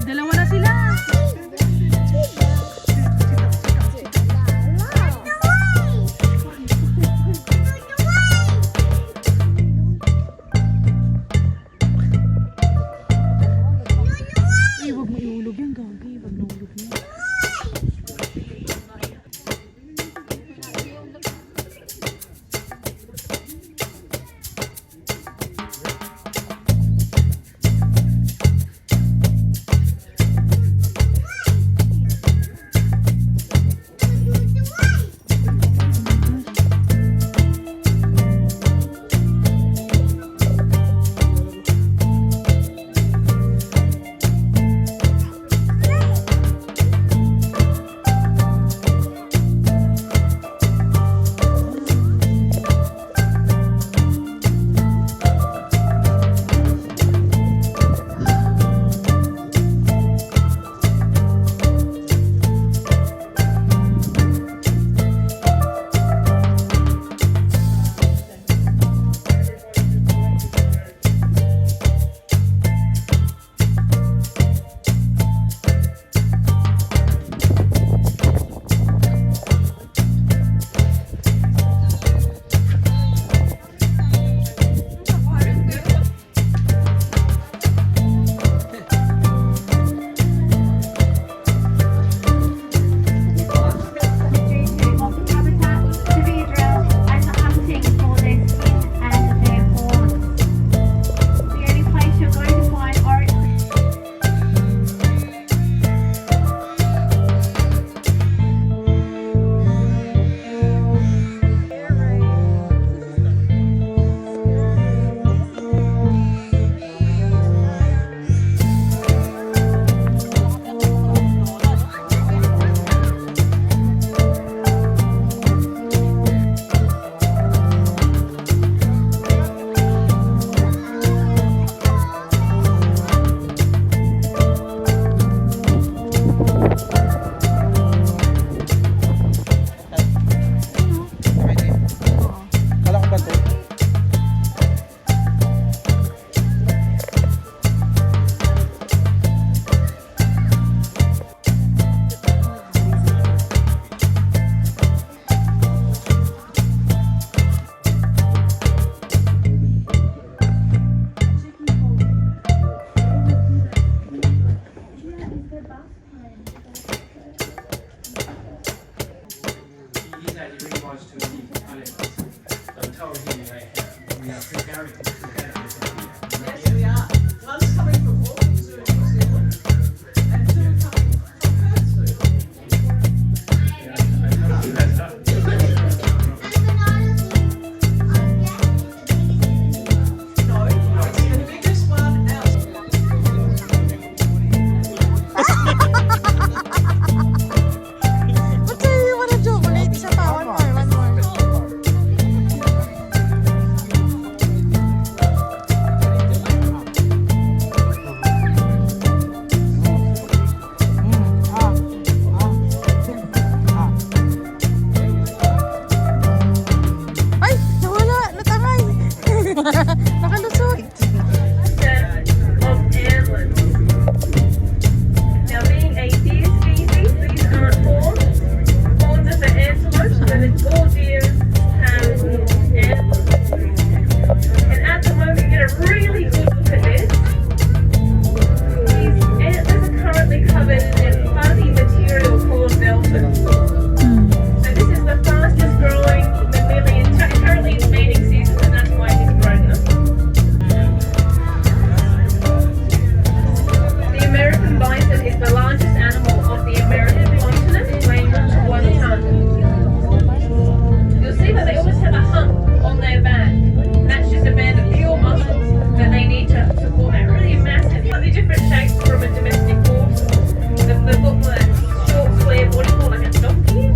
Dalawa na sila. Huwag mo ihulog yan, gagi. Huwag nahulog mo. They look like short, square, what do you call like a donkey?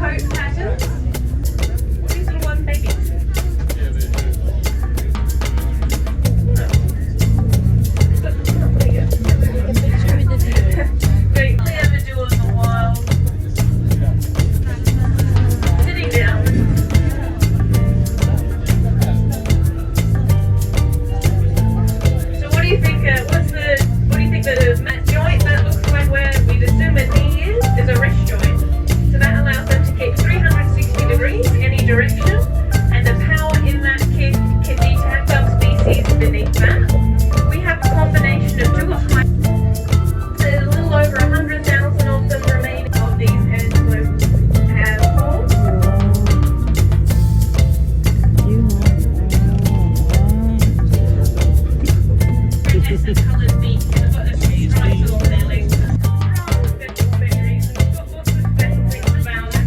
coat patterns. These little one babies. Very clever jewel in the wild. Sitting down. So what do you think? What do you think the joint that looks like where we'd assume a knee is a wrist joint. So that allows them to kick 360 degrees any direction, and the power in that kick can be to have subspecies beneath that. We have a combination of two high. There's a little over 100,000 of them remaining of these antelope horns. Iridescent coloured beak. They've got a few stripes along their legs. Special berries. We've got lots of special things about it.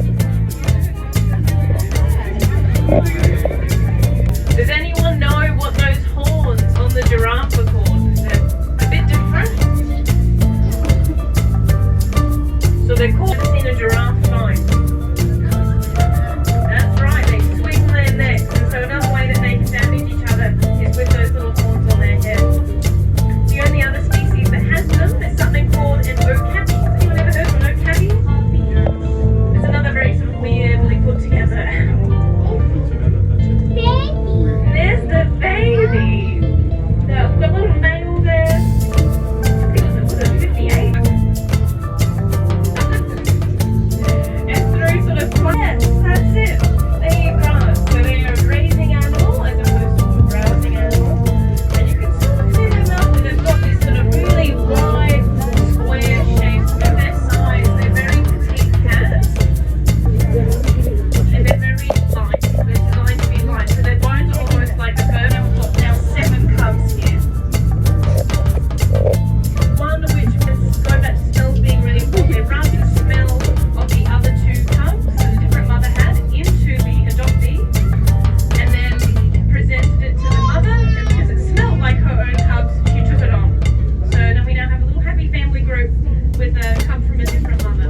Does anyone know what those horns on the giraffe are called? They're a bit different. So they're called in a giraffe fight. That's right, they swing their necks, and so another way that they can damage each other is with those little horns on their head. The only other species that has them is something called an okapi. Has anyone ever heard of an okapi? It's another very sort of weirdly put together. There's the baby. The little male there. I think it was a 58. And through sort of flats. That's it. There you go. So they are a grazing animal as opposed to a browsing animal. And you can sort of see them up, and they've got this sort of really wide, square shape. For their size, they're very petite cats. And they're very light. They're designed to be light. So their bones are almost like a bird. And we've got now 7 cubs here. One which was going back to smells being really important. They run the smell of the other 2 cubs that a different mother had into the adoptee, and then presented it to the mother, and because it smelled like her own cubs, she took it on. So then we now have a little happy family group with a cub from a different mother.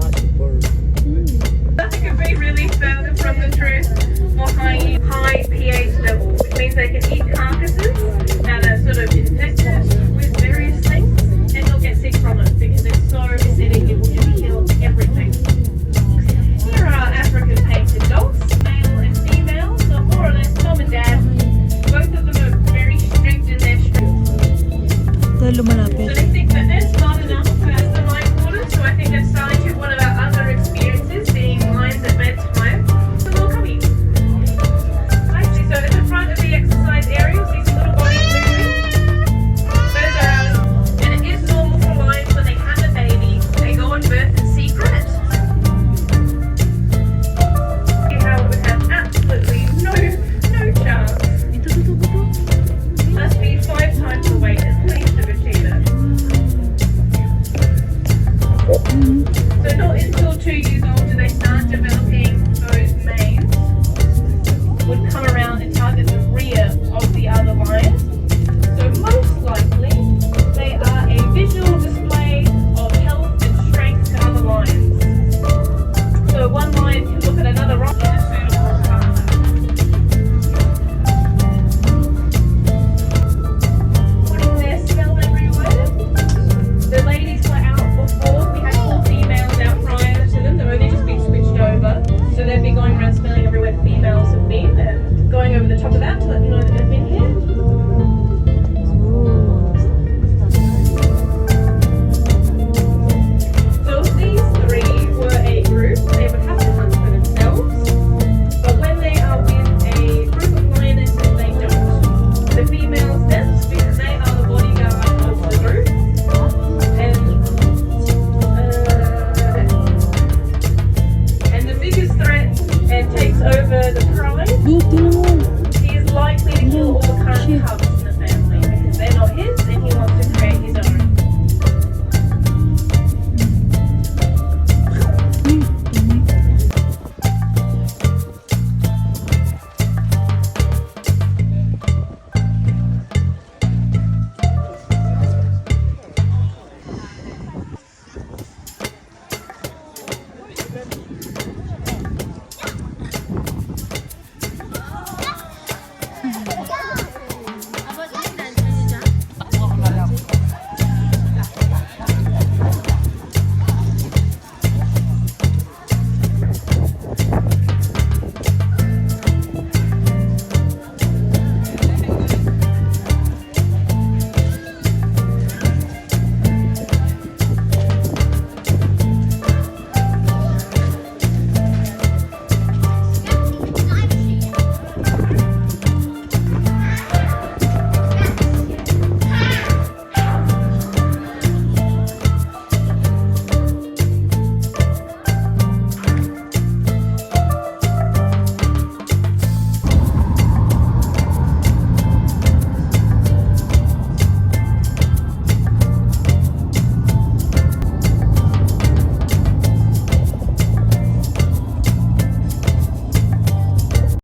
That could be really further from the truth for high pH levels, which means they can eat carcasses that are sort of infected with various things, and they'll get sick from it because it's so acidic, it will kill everything. Here are African painted dogs, male and female, so more or less mom and dad. Both of them are very strict in their Dahil So lumalapit. they think that there's not enough for the lion quarters, so I think they've started to one of our other experiences, being lions at bedtime. It's a little cubby. Actually, so at the front of the exercise area, you'll see some little bodies moving. Those are ours. And it is normal for lions when they have a baby, they go on birth in secret. See how it would have absolutely no chance. Must be 5 times the weight at least of a cheetah. So not until 2 years old do they start developing those manes. Would come around and target the rear of the other lion.